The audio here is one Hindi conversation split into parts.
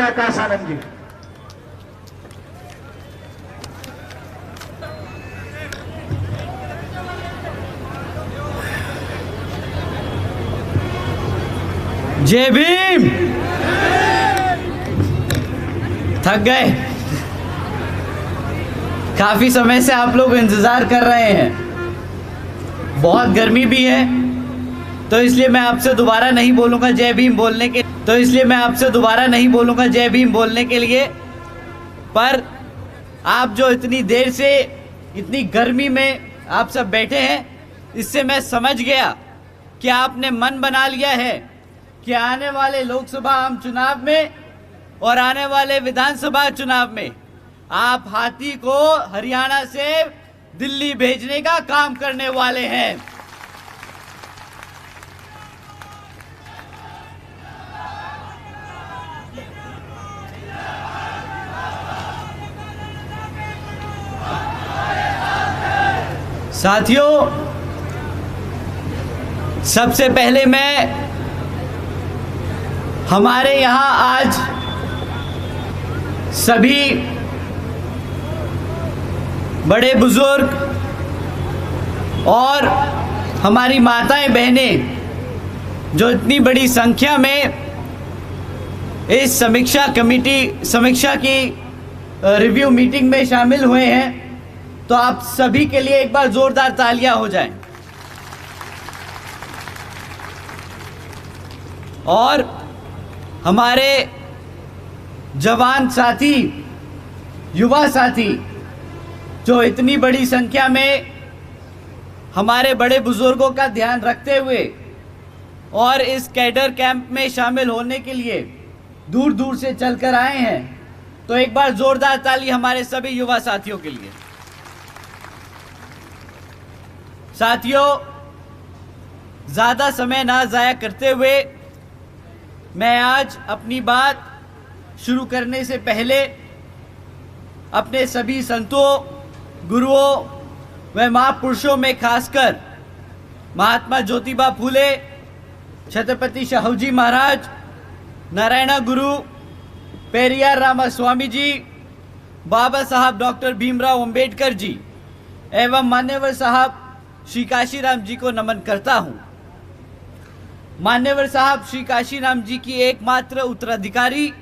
आकाश आनंद जी। जय भीम। थक गए? काफी समय से आप लोग इंतजार कर रहे हैं। बहुत गर्मी भी है, तो इसलिए मैं आपसे दोबारा नहीं बोलूंगा जय भीम बोलने के लिए। पर आप जो इतनी देर से इतनी गर्मी में आप सब बैठे हैं, इससे मैं समझ गया कि आपने मन बना लिया है कि आने वाले लोकसभा आम चुनाव में और आने वाले विधानसभा चुनाव में आप हाथी को हरियाणा से दिल्ली भेजने का काम करने वाले हैं। साथियों, सबसे पहले मैं हमारे यहाँ आज सभी बड़े बुजुर्ग और हमारी माताएं बहनें जो इतनी बड़ी संख्या में इस समीक्षा की रिव्यू मीटिंग में शामिल हुए हैं, तो आप सभी के लिए एक बार जोरदार तालियां हो जाएं। और हमारे जवान साथी, युवा साथी जो इतनी बड़ी संख्या में हमारे बड़े बुजुर्गों का ध्यान रखते हुए और इस कैडर कैंप में शामिल होने के लिए दूर दूर से चलकर आए हैं, तो एक बार जोरदार ताली हमारे सभी युवा साथियों के लिए। साथियों, ज़्यादा समय ना ज़ाया करते हुए मैं आज अपनी बात शुरू करने से पहले अपने सभी संतों, गुरुओं व महापुरुषों में खासकर महात्मा ज्योतिबा फूले, छत्रपति शाहूजी महाराज, नारायण गुरु, पेरियार रामास्वामी जी, बाबा साहब डॉक्टर भीमराव अंबेडकर जी एवं मान्यवर साहब श्री काशीराम जी को नमन करता हूँ। मान्यवर साहब श्री काशीराम जी की एकमात्र उत्तराधिकारी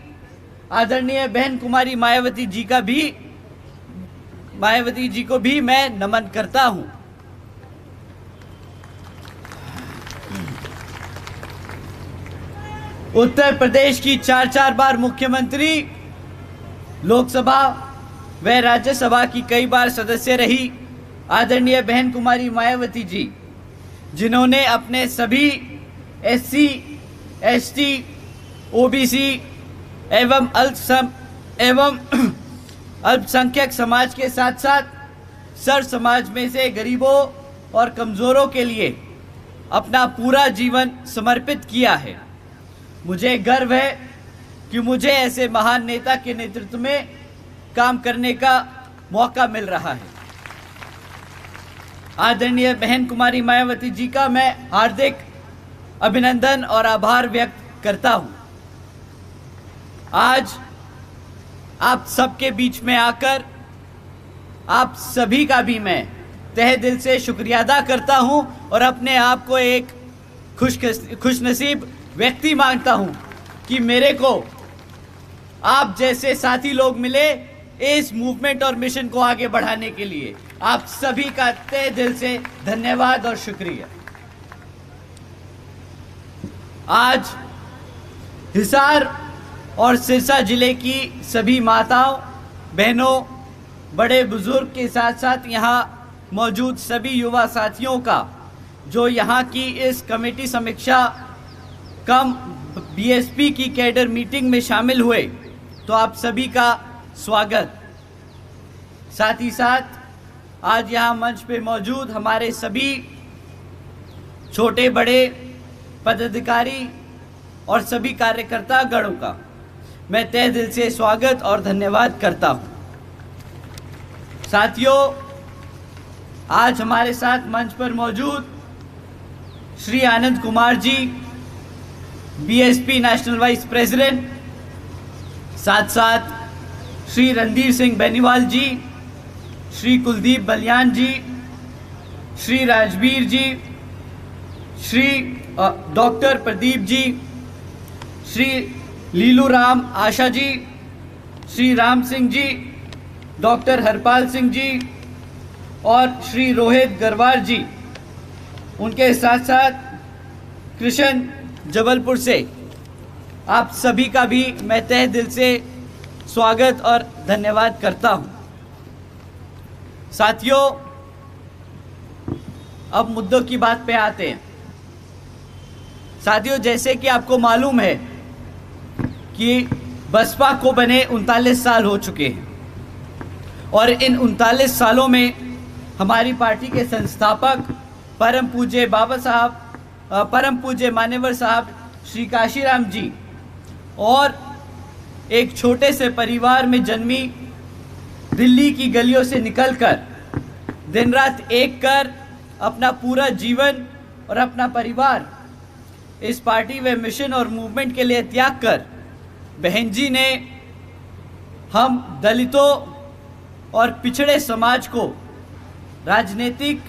आदरणीय बहन कुमारी मायावती जी को भी मैं नमन करता हूँ। उत्तर प्रदेश की 4 बार मुख्यमंत्री, लोकसभा व राज्यसभा की कई बार सदस्य रही आदरणीय बहन कुमारी मायावती जी, जिन्होंने अपने सभी SC, ST, OBC एवं अल्पसंख्यक समाज के साथ साथ सर समाज में से गरीबों और कमज़ोरों के लिए अपना पूरा जीवन समर्पित किया है। मुझे गर्व है कि मुझे ऐसे महान नेता के नेतृत्व में काम करने का मौका मिल रहा है। आदरणीय बहन कुमारी मायावती जी का मैं हार्दिक अभिनंदन और आभार व्यक्त करता हूं। आज आप सबके बीच में आकर आप सभी का भी मैं तहे दिल से शुक्रिया अदा करता हूं और अपने आप को एक खुशनसीब व्यक्ति मानता हूं कि मेरे को आप जैसे साथी लोग मिले इस मूवमेंट और मिशन को आगे बढ़ाने के लिए। आप सभी का तहे दिल से धन्यवाद और शुक्रिया। आज हिसार और सिरसा जिले की सभी माताओं, बहनों, बड़े बुजुर्ग के साथ साथ यहाँ मौजूद सभी युवा साथियों का जो यहाँ की इस कमेटी समीक्षा कम BSP की कैडर मीटिंग में शामिल हुए, तो आप सभी का स्वागत। साथ ही साथ आज यहाँ मंच पे मौजूद हमारे सभी छोटे बड़े पदाधिकारी और सभी कार्यकर्ता गणों का मैं तहे दिल से स्वागत और धन्यवाद करता हूँ। साथियों, आज हमारे साथ मंच पर मौजूद Shri Anand Kumar ji, BSP national vice president, साथ साथ श्री रणधीर सिंह बेनीवाल जी, श्री कुलदीप बलियान जी, श्री राजवीर जी, श्री डॉक्टर प्रदीप जी, श्री लीलू राम आशा जी, श्री राम सिंह जी, डॉक्टर हरपाल सिंह जी और श्री रोहित गरवार जी, उनके साथ साथ कृष्ण जबलपुर से, आप सभी का भी मैं तहे दिल से स्वागत और धन्यवाद करता हूं। साथियों, अब मुद्दों की बात पे आते हैं। साथियों, जैसे कि आपको मालूम है कि बसपा को बने 39 साल हो चुके हैं और इन 39 सालों में हमारी पार्टी के संस्थापक परम पूज्य बाबा साहब, परम पूज्य मान्यवर साहब श्री काशीराम जी और एक छोटे से परिवार में जन्मी, दिल्ली की गलियों से निकलकर दिन रात एक कर अपना पूरा जीवन और अपना परिवार इस पार्टी व मिशन और मूवमेंट के लिए त्याग कर बहन जी ने हम दलितों और पिछड़े समाज को राजनीतिक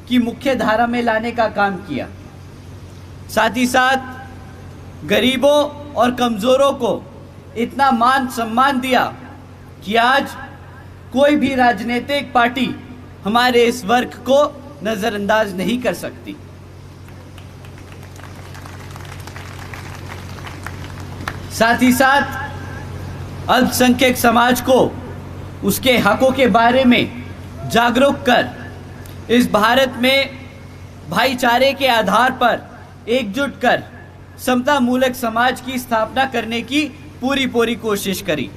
की मुख्य धारा में लाने का काम किया। साथ ही साथ गरीबों और कमज़ोरों को इतना मान सम्मान दिया कि आज कोई भी राजनीतिक पार्टी हमारे इस वर्ग को नज़रअंदाज नहीं कर सकती। साथ ही साथ अल्पसंख्यक समाज को उसके हकों के बारे में जागरूक कर इस भारत में भाईचारे के आधार पर एकजुट कर समता मूलक समाज की स्थापना करने की पूरी कोशिश करी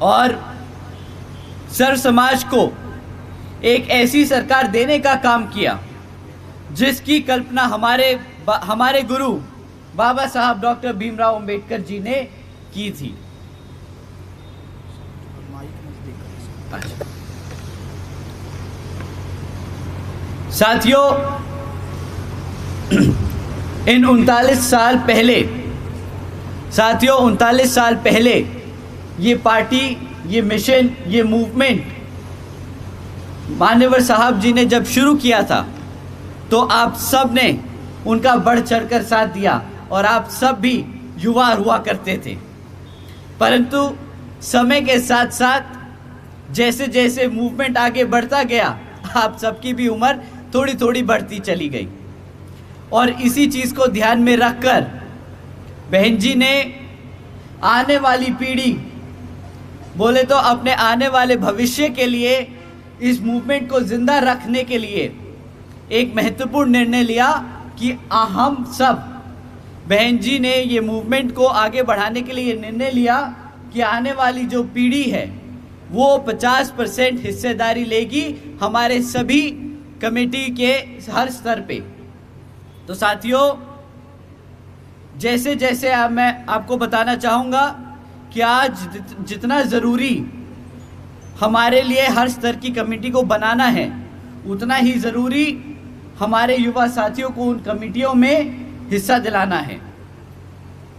और सर्व समाज को एक ऐसी सरकार देने का काम किया जिसकी कल्पना हमारे गुरु बाबा साहब डॉक्टर भीमराव अंबेडकर जी ने की थी। साथियों, इन 39 साल पहले ये पार्टी, ये मिशन, ये मूवमेंट मान्यवर साहब जी ने जब शुरू किया था तो आप सब ने उनका बढ़ चढ़कर साथ दिया और आप सब भी युवा हुआ करते थे। परंतु समय के साथ साथ जैसे जैसे मूवमेंट आगे बढ़ता गया, आप सबकी भी उम्र थोड़ी बढ़ती चली गई और इसी चीज़ को ध्यान में रखकर बहन जी ने आने वाली पीढ़ी, बोले तो अपने आने वाले भविष्य के लिए, इस मूवमेंट को जिंदा रखने के लिए एक महत्वपूर्ण निर्णय लिया कि हम सब, बहन जी ने ये मूवमेंट को आगे बढ़ाने के लिए निर्णय लिया कि आने वाली जो पीढ़ी है वो 50% हिस्सेदारी लेगी हमारे सभी कमेटी के हर स्तर पे। तो साथियों, जैसे जैसे मैं आपको बताना चाहूँगा कि आज जितना ज़रूरी हमारे लिए हर स्तर की कमेटी को बनाना है, उतना ही ज़रूरी हमारे युवा साथियों को उन कमेटियों में हिस्सा दिलाना है।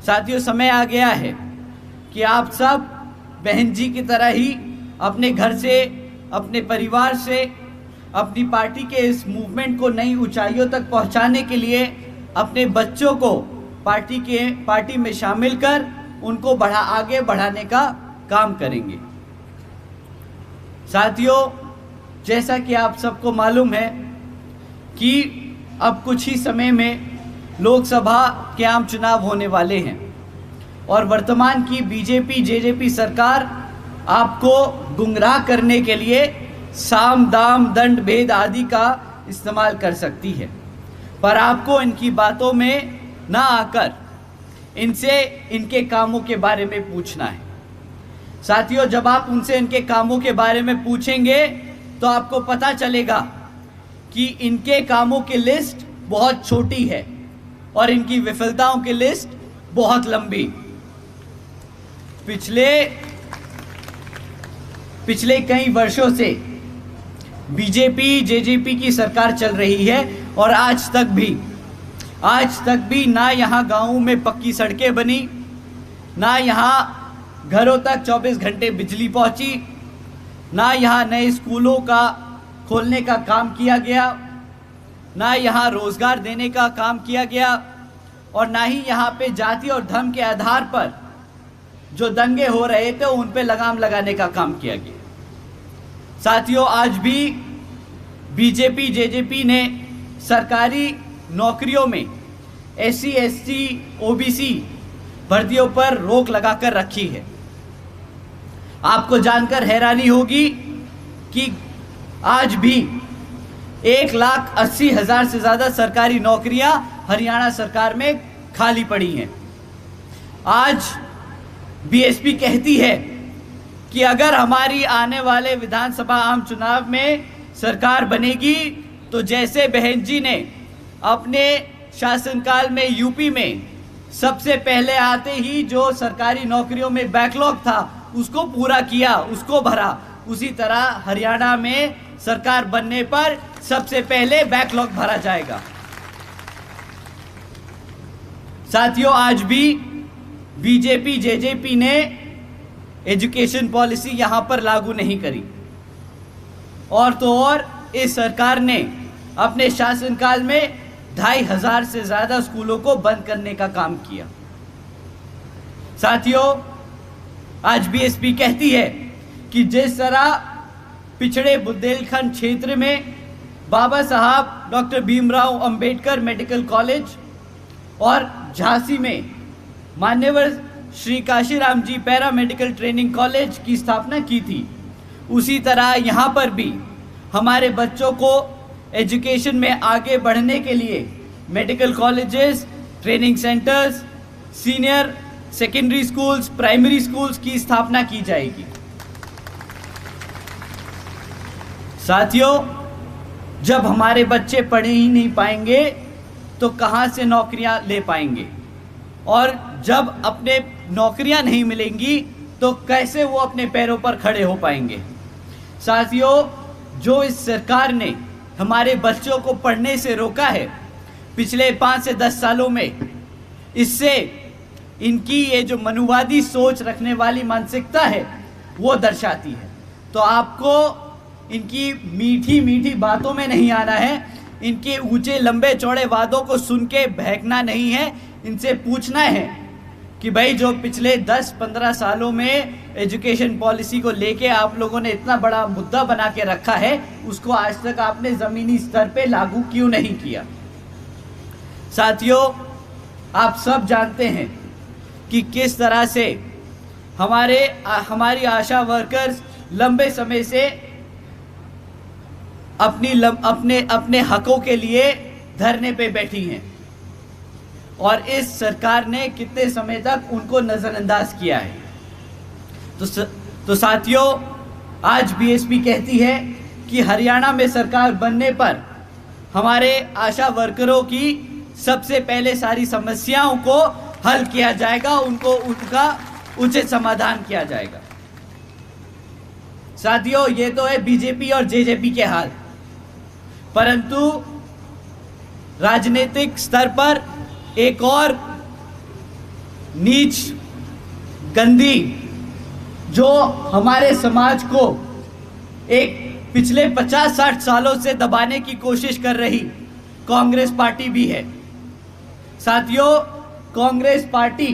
साथियों, समय आ गया है कि आप सब बहन जी की तरह ही अपने घर से, अपने परिवार से, अपनी पार्टी के इस मूवमेंट को नई ऊंचाइयों तक पहुंचाने के लिए अपने बच्चों को पार्टी में शामिल कर उनको आगे बढ़ाने का काम करेंगे। साथियों, जैसा कि आप सबको मालूम है कि अब कुछ ही समय में लोकसभा के आम चुनाव होने वाले हैं और वर्तमान की बीजेपी जेजेपी सरकार आपको गुमराह करने के लिए साम दाम दंड भेद आदि का इस्तेमाल कर सकती है, पर आपको इनकी बातों में ना आकर इनसे इनके कामों के बारे में पूछना है। साथियों, जब आप उनसे इनके कामों के बारे में पूछेंगे तो आपको पता चलेगा कि इनके कामों की लिस्ट बहुत छोटी है और इनकी विफलताओं की लिस्ट बहुत लंबी। पिछले कई वर्षों से बीजेपी जेजेपी की सरकार चल रही है और आज तक भी ना यहाँ गाँवों में पक्की सड़कें बनी, ना यहाँ घरों तक 24 घंटे बिजली पहुंची, ना यहाँ नए स्कूलों का खोलने का काम किया गया, ना यहाँ रोजगार देने का काम किया गया, और ना ही यहाँ पे जाति और धर्म के आधार पर जो दंगे हो रहे थे उन पे लगाम लगाने का काम किया गया। साथियों, आज भी बीजेपी जेजेपी ने सरकारी नौकरियों में SC ST OBC भर्तियों पर रोक लगाकर रखी है। आपको जानकर हैरानी होगी कि आज भी 1,80,000 से ज़्यादा सरकारी नौकरियां हरियाणा सरकार में खाली पड़ी हैं। आज BSP कहती है कि अगर हमारी आने वाले विधानसभा आम चुनाव में सरकार बनेगी तो जैसे बहन जी ने अपने शासनकाल में यूपी में सबसे पहले आते ही जो सरकारी नौकरियों में बैकलॉग था उसको पूरा किया, उसको भरा, उसी तरह हरियाणा में सरकार बनने पर सबसे पहले बैकलॉग भरा जाएगा। साथियों, आज भी बीजेपी जेजेपी ने एजुकेशन पॉलिसी यहां पर लागू नहीं करी, और तो और इस सरकार ने अपने शासनकाल में 2,500 से ज्यादा स्कूलों को बंद करने का काम किया। साथियों, आज BSP कहती है कि जिस तरह पिछड़े बुंदेलखंड क्षेत्र में बाबा साहब doctor Bhimrao Ambedkar medical college और झांसी में मान्यवर श्री काशीराम जी पैरा मेडिकल ट्रेनिंग कॉलेज की स्थापना की थी, उसी तरह यहाँ पर भी हमारे बच्चों को एजुकेशन में आगे बढ़ने के लिए medical colleges, training centres, senior secondary schools, primary schools की स्थापना की जाएगी। साथियों, जब हमारे बच्चे पढ़ ही नहीं पाएंगे तो कहाँ से नौकरियां ले पाएंगे, और जब अपने नौकरियां नहीं मिलेंगी तो कैसे वो अपने पैरों पर खड़े हो पाएंगे। साथियों, जो इस सरकार ने हमारे बच्चों को पढ़ने से रोका है पिछले 5 से 10 सालों में, इससे इनकी ये जो मनुवादी सोच रखने वाली मानसिकता है वो दर्शाती है। तो आपको इनकी मीठी मीठी बातों में नहीं आना है, इनके ऊंचे लंबे चौड़े वादों को सुन के बहकना नहीं है। इनसे पूछना है कि भाई जो पिछले 10-15 सालों में एजुकेशन पॉलिसी को लेके आप लोगों ने इतना बड़ा मुद्दा बना के रखा है, उसको आज तक आपने ज़मीनी स्तर पे लागू क्यों नहीं किया। साथियों, आप सब जानते हैं कि किस तरह से हमारी आशा वर्कर्स लंबे समय से अपने हकों के लिए धरने पे बैठी हैं, और इस सरकार ने कितने समय तक उनको नज़रअंदाज किया है। तो साथियों, आज BSP कहती है कि हरियाणा में सरकार बनने पर हमारे आशा वर्करों की सबसे पहले सारी समस्याओं को हल किया जाएगा, उनका उचित समाधान किया जाएगा। साथियों, ये तो है बीजेपी और जेजेपी के हाल, परंतु राजनीतिक स्तर पर एक और नीच गंदी जो हमारे समाज को एक पिछले 50-60 सालों से दबाने की कोशिश कर रही कांग्रेस पार्टी भी है। साथियों, कांग्रेस पार्टी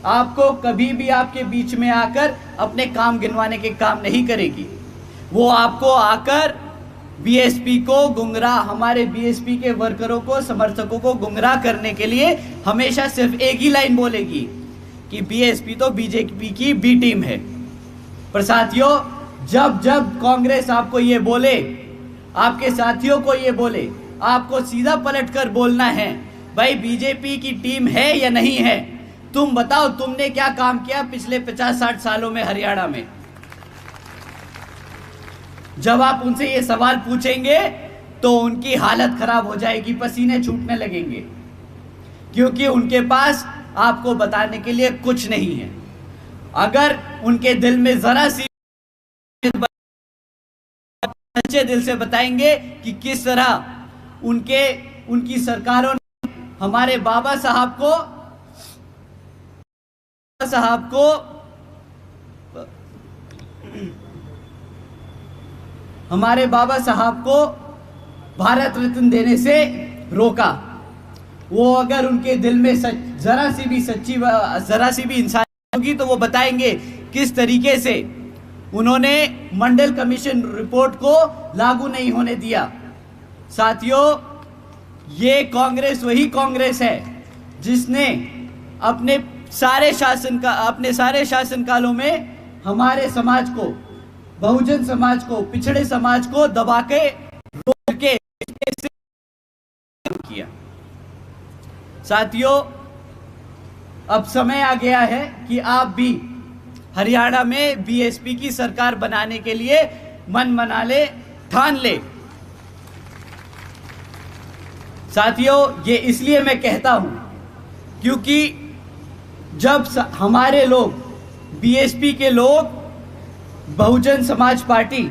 आपको कभी भी आपके बीच में आकर अपने काम गिनवाने के काम नहीं करेगी। वो आपको आकर BSP को गुमराह, हमारे BSP के वर्करों को, समर्थकों को गुमराह करने के लिए हमेशा सिर्फ एक ही लाइन बोलेगी कि BSP तो BJP की B टीम है। पर साथियों, जब जब कांग्रेस आपको ये बोले, आपके साथियों को ये बोले, आपको सीधा पलटकर बोलना है, भाई BJP की टीम है या नहीं है, तुम बताओ तुमने क्या काम किया पिछले 50-60 सालों में हरियाणा में। जब आप उनसे ये सवाल पूछेंगे तो उनकी हालत खराब हो जाएगी, पसीने छूटने लगेंगे, क्योंकि उनके पास आपको बताने के लिए कुछ नहीं है। अगर उनके दिल में जरा सी सच्चे दिल से बताएंगे कि किस तरह उनकी सरकारों ने हमारे बाबा साहब को हमारे बाबा साहब को भारत रत्न देने से रोका। वो अगर उनके दिल में जरा सी भी इंसान होगी तो वो बताएंगे किस तरीके से उन्होंने मंडल कमीशन रिपोर्ट को लागू नहीं होने दिया। साथियों, ये कांग्रेस वही कांग्रेस है जिसने अपने सारे शासनकालों में हमारे समाज को, बहुजन समाज को, पिछड़े समाज को दबा के रोक के किया। साथियों, अब समय आ गया है कि आप भी हरियाणा में बीएसपी की सरकार बनाने के लिए मन बना ले, ठान ले। साथियों, ये इसलिए मैं कहता हूं क्योंकि जब हमारे लोग, बीएसपी के लोग, बहुजन समाज पार्टी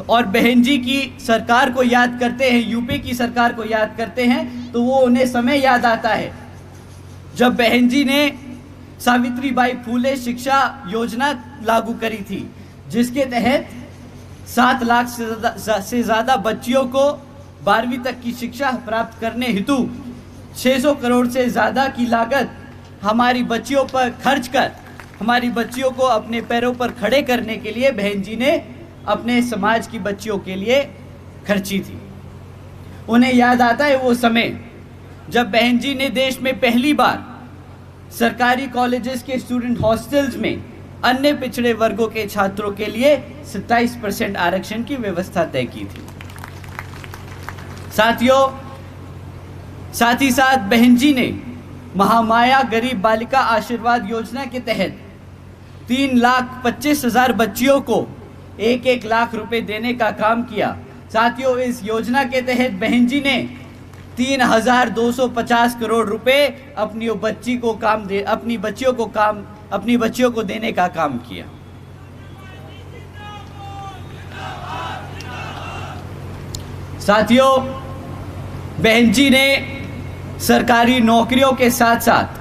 और बहन जी की सरकार को याद करते हैं, यूपी की सरकार को याद करते हैं, तो वो उन्हें समय याद आता है जब बहन जी ने सावित्रीबाई फूले शिक्षा योजना लागू करी थी, जिसके तहत 7 लाख से ज़्यादा बच्चियों को 12वीं तक की शिक्षा प्राप्त करने हेतु 600 करोड़ से ज़्यादा की लागत हमारी बच्चियों पर खर्च कर हमारी बच्चियों को अपने पैरों पर खड़े करने के लिए बहन जी ने अपने समाज की बच्चियों के लिए खर्ची थी। उन्हें याद आता है वो समय जब बहन जी ने देश में पहली बार सरकारी कॉलेजेस के स्टूडेंट हॉस्टल्स में अन्य पिछड़े वर्गों के छात्रों के लिए 27% आरक्षण की व्यवस्था तय की थी। साथियों, साथ ही साथ बहन जी ने महामाया गरीब बालिका आशीर्वाद योजना के तहत 3,25,000 बच्चियों को 1-1 लाख रुपए देने का काम किया। साथियों, इस योजना के तहत बहन जी ने 3,250 करोड़ रुपए अपनी बच्चियों को देने का काम किया। साथियों, बहन जी ने सरकारी नौकरियों के साथ साथ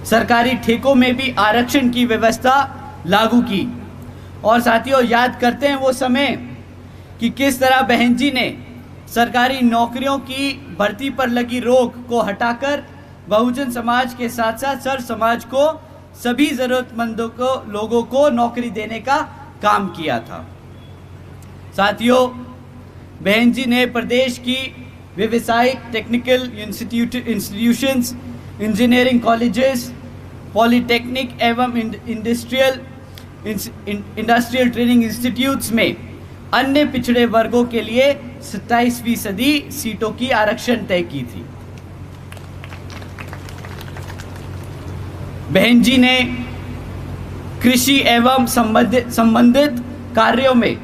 सरकारी ठेकों में भी आरक्षण की व्यवस्था लागू की। और साथियों, याद करते हैं वो समय कि किस तरह बहन जी ने सरकारी नौकरियों की भर्ती पर लगी रोक को हटाकर बहुजन समाज के साथ साथ सर समाज को, सभी जरूरतमंदों को, लोगों को नौकरी देने का काम किया था। साथियों, बहन जी ने प्रदेश की व्यवसायिक technical institutions, engineering colleges, polytechnic एवं इंडस्ट्रियल ट्रेनिंग इंस्टीट्यूट्स में अन्य पिछड़े वर्गों के लिए 27% सीटों की आरक्षण तय की थी। बहन जी ने कृषि एवं संबंधित कार्यों में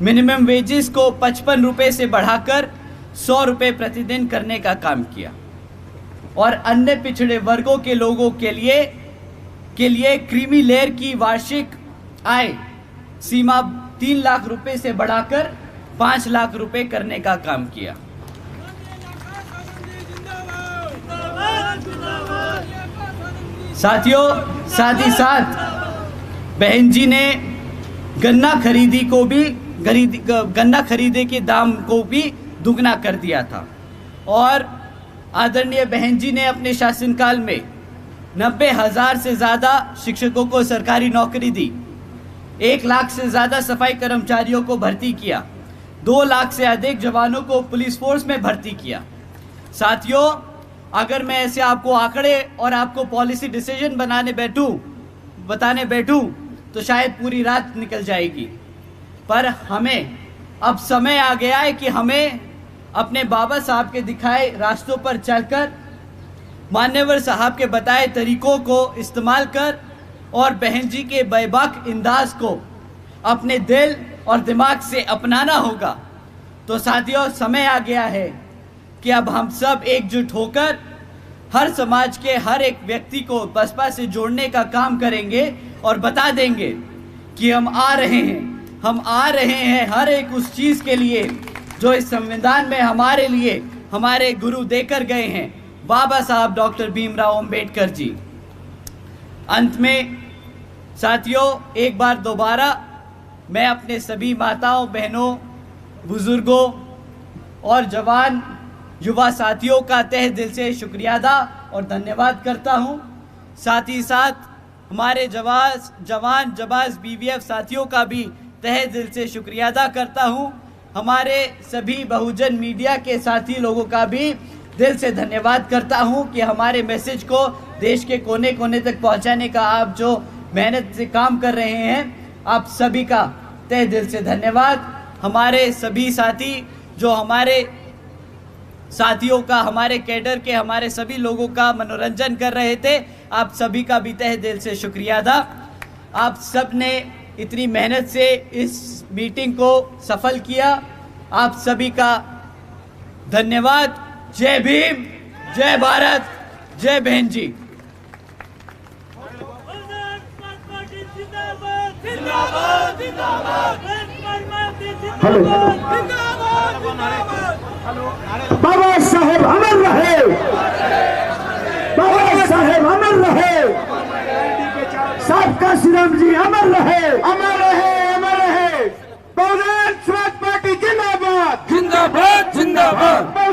मिनिमम वेजेस को 55 रुपए से बढ़ाकर 100 रुपए प्रतिदिन करने का काम किया और अन्य पिछड़े वर्गों के लोगों के लिए क्रीमी लेयर की वार्षिक आय सीमा 3 लाख रुपए से बढ़ाकर 5 लाख रुपए करने का काम किया। साथियों, साथ ही साथ बहन जी ने गन्ना खरीदे के दाम को भी दुगना कर दिया था और आदरणीय बहन जी ने अपने शासनकाल में 90,000 से ज़्यादा शिक्षकों को सरकारी नौकरी दी, 1 लाख से ज़्यादा सफाई कर्मचारियों को भर्ती किया, 2 लाख से अधिक जवानों को पुलिस फोर्स में भर्ती किया। साथियों, अगर मैं ऐसे आपको आंकड़े और आपको पॉलिसी डिसीजन बताने बैठूं तो शायद पूरी रात निकल जाएगी, पर हमें अब समय आ गया है कि हमें अपने बाबा साहब के दिखाए रास्तों पर चलकर, मान्यवर साहब के बताए तरीकों को इस्तेमाल कर और बहन जी के बेबाक अंदाज को अपने दिल और दिमाग से अपनाना होगा। तो साथियों, समय आ गया है कि अब हम सब एकजुट होकर हर समाज के हर एक व्यक्ति को बसपा से जोड़ने का काम करेंगे और बता देंगे कि हम आ रहे हैं हर एक उस चीज़ के लिए जो इस संविधान में हमारे लिए हमारे गुरु देकर गए हैं, बाबा साहब डॉक्टर भीमराव अंबेडकर जी। अंत में साथियों, एक बार दोबारा मैं अपने सभी माताओं, बहनों बुजुर्गों और जवान युवा साथियों का तहे दिल से शुक्रिया अदा और धन्यवाद करता हूं। साथ ही साथ हमारे जवान जबाज बीवीएफ साथियों का भी तहे दिल से शुक्रिया अदा करता हूं। हमारे सभी बहुजन मीडिया के साथी लोगों का भी दिल से धन्यवाद करता हूं कि हमारे मैसेज को देश के कोने कोने तक पहुंचाने का आप जो मेहनत से काम कर रहे हैं, आप सभी का तहे दिल से धन्यवाद। हमारे सभी साथी जो हमारे साथियों का, हमारे कैडर के, हमारे सभी लोगों का मनोरंजन कर रहे थे, आप सभी का भी तहे दिल से शुक्रिया अदा। आप सब ने इतनी मेहनत से इस मीटिंग को सफल किया, आप सभी का धन्यवाद। जय भीम, जय भारत, जय बहन जी। बाबा साहेब अमर रहे, बाबा साहेब अमर रहे, सबका श्रीराम जी अमर रहे, अमर रहे, अमर रहे। बहुजन समाज पार्टी जिंदाबाद, जिंदाबाद, जिंदाबाद।